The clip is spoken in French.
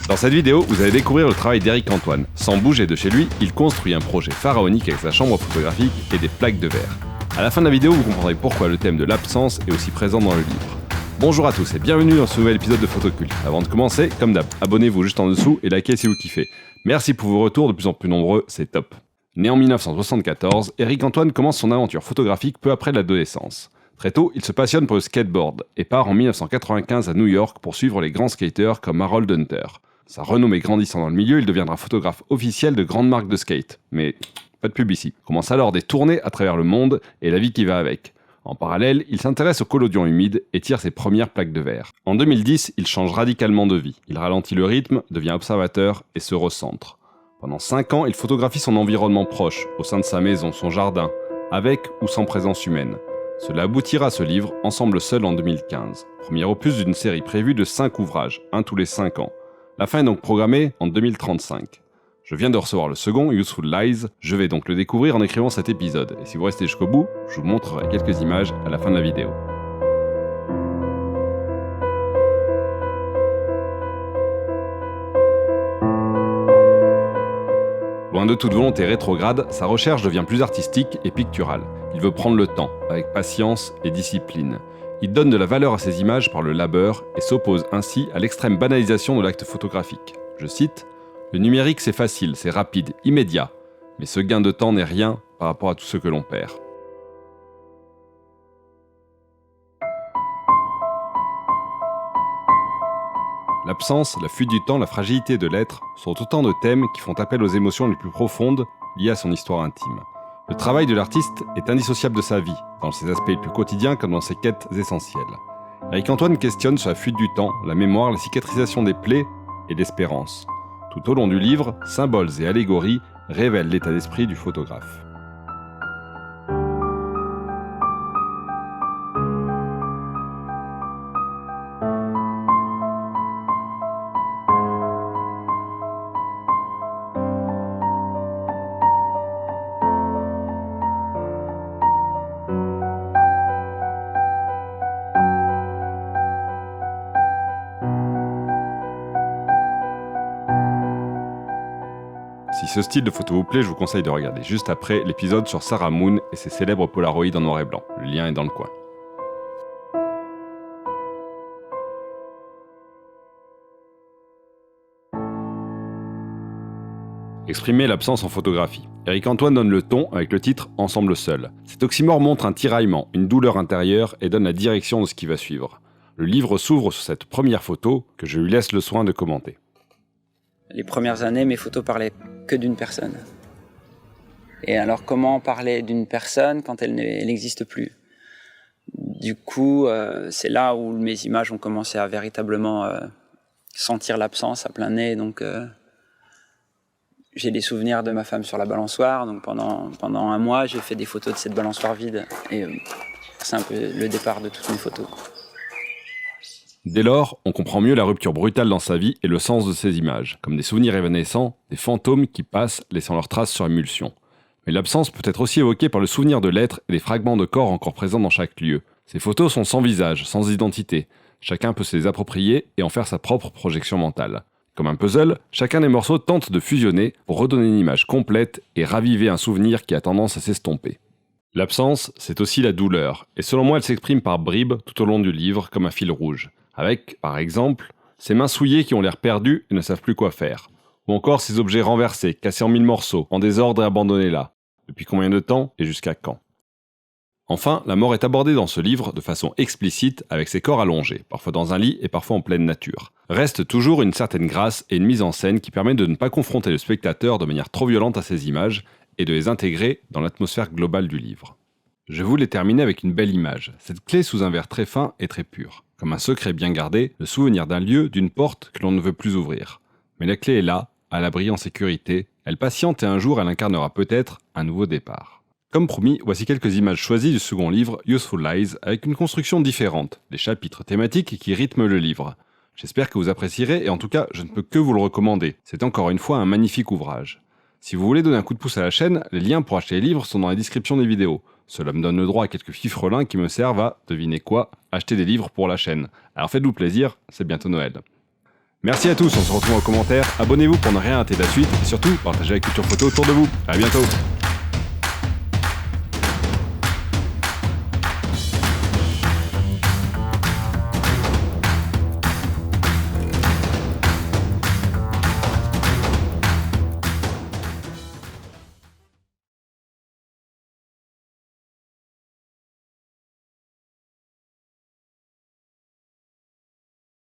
Dans cette vidéo, vous allez découvrir le travail d'Éric Antoine. Sans bouger de chez lui, il construit un projet pharaonique avec sa chambre photographique et des plaques de verre. À la fin de la vidéo, vous comprendrez pourquoi le thème de l'absence est aussi présent dans le livre. Bonjour à tous et bienvenue dans ce nouvel épisode de Photocult. Avant de commencer, comme d'hab, abonnez-vous juste en dessous et likez si vous kiffez. Merci pour vos retours de plus en plus nombreux, c'est top. Né en 1974, Éric Antoine commence son aventure photographique peu après l'adolescence. Très tôt, il se passionne pour le skateboard et part en 1995 à New York pour suivre les grands skateurs comme Harold Hunter. Sa renommée grandissant dans le milieu, il deviendra photographe officiel de grandes marques de skate. Mais pas de pub ici. Commence alors des tournées à travers le monde et la vie qui va avec. En parallèle, il s'intéresse aux collodions humides et tire ses premières plaques de verre. En 2010, il change radicalement de vie. Il ralentit le rythme, devient observateur et se recentre. Pendant 5 ans, il photographie son environnement proche, au sein de sa maison, son jardin, avec ou sans présence humaine. Cela aboutira à ce livre, Ensemble seul en 2015. Premier opus d'une série prévue de 5 ouvrages, un tous les 5 ans. La fin est donc programmée en 2035. Je viens de recevoir le second, Useful Lies, je vais donc le découvrir en écrivant cet épisode. Et si vous restez jusqu'au bout, je vous montrerai quelques images à la fin de la vidéo. Loin de toute volonté rétrograde, sa recherche devient plus artistique et picturale. Il veut prendre le temps, avec patience et discipline. Il donne de la valeur à ses images par le labeur et s'oppose ainsi à l'extrême banalisation de l'acte photographique. Je cite : « Le numérique c'est facile, c'est rapide, immédiat, mais ce gain de temps n'est rien par rapport à tout ce que l'on perd. » L'absence, la fuite du temps, la fragilité de l'être sont autant de thèmes qui font appel aux émotions les plus profondes liées à son histoire intime. Le travail de l'artiste est indissociable de sa vie, dans ses aspects les plus quotidiens comme dans ses quêtes essentielles. Éric Antoine questionne sur la fuite du temps, la mémoire, la cicatrisation des plaies et l'espérance. Tout au long du livre, symboles et allégories révèlent l'état d'esprit du photographe. Si ce style de photo vous plaît, je vous conseille de regarder juste après l'épisode sur Sarah Moon et ses célèbres Polaroids en noir et blanc. Le lien est dans le coin. Exprimer l'absence en photographie. Éric Antoine donne le ton avec le titre « Ensemble seul ». Cet oxymore montre un tiraillement, une douleur intérieure et donne la direction de ce qui va suivre. Le livre s'ouvre sur cette première photo que je lui laisse le soin de commenter. Les premières années, mes photos parlaient que d'une personne. Et alors, comment parler d'une personne quand elle n'existe plus ? Du coup, c'est là où mes images ont commencé à véritablement sentir l'absence à plein nez. Donc, j'ai des souvenirs de ma femme sur la balançoire. Donc, pendant un mois, j'ai fait des photos de cette balançoire vide. Et c'est un peu le départ de toutes mes photos. Dès lors, on comprend mieux la rupture brutale dans sa vie et le sens de ces images, comme des souvenirs évanescents, des fantômes qui passent laissant leurs traces sur émulsion. Mais l'absence peut être aussi évoquée par le souvenir de l'être et des fragments de corps encore présents dans chaque lieu. Ces photos sont sans visage, sans identité. Chacun peut se les approprier et en faire sa propre projection mentale. Comme un puzzle, chacun des morceaux tente de fusionner pour redonner une image complète et raviver un souvenir qui a tendance à s'estomper. L'absence, c'est aussi la douleur, et selon moi elle s'exprime par bribes tout au long du livre comme un fil rouge. Avec, par exemple, ces mains souillées qui ont l'air perdues et ne savent plus quoi faire. Ou encore ces objets renversés, cassés en 1000 morceaux, en désordre et abandonnés là. Depuis combien de temps et jusqu'à quand ? Enfin, la mort est abordée dans ce livre de façon explicite avec ses corps allongés, parfois dans un lit et parfois en pleine nature. Reste toujours une certaine grâce et une mise en scène qui permet de ne pas confronter le spectateur de manière trop violente à ces images et de les intégrer dans l'atmosphère globale du livre. Je voulais terminer avec une belle image, cette clé sous un verre très fin et très pur. Comme un secret bien gardé, le souvenir d'un lieu, d'une porte que l'on ne veut plus ouvrir. Mais la clé est là, à l'abri en sécurité, elle patiente et un jour elle incarnera peut-être un nouveau départ. Comme promis, voici quelques images choisies du second livre, Useful Lies, avec une construction différente, des chapitres thématiques qui rythment le livre. J'espère que vous apprécierez et en tout cas, je ne peux que vous le recommander. C'est encore une fois un magnifique ouvrage. Si vous voulez donner un coup de pouce à la chaîne, les liens pour acheter les livres sont dans la description des vidéos. Cela me donne le droit à quelques fifrelins qui me servent à, devinez quoi, acheter des livres pour la chaîne. Alors faites-vous plaisir, c'est bientôt Noël. Merci à tous, on se retrouve en commentaire. Abonnez-vous pour ne rien rater de la suite et surtout, partagez la culture photo autour de vous. À bientôt.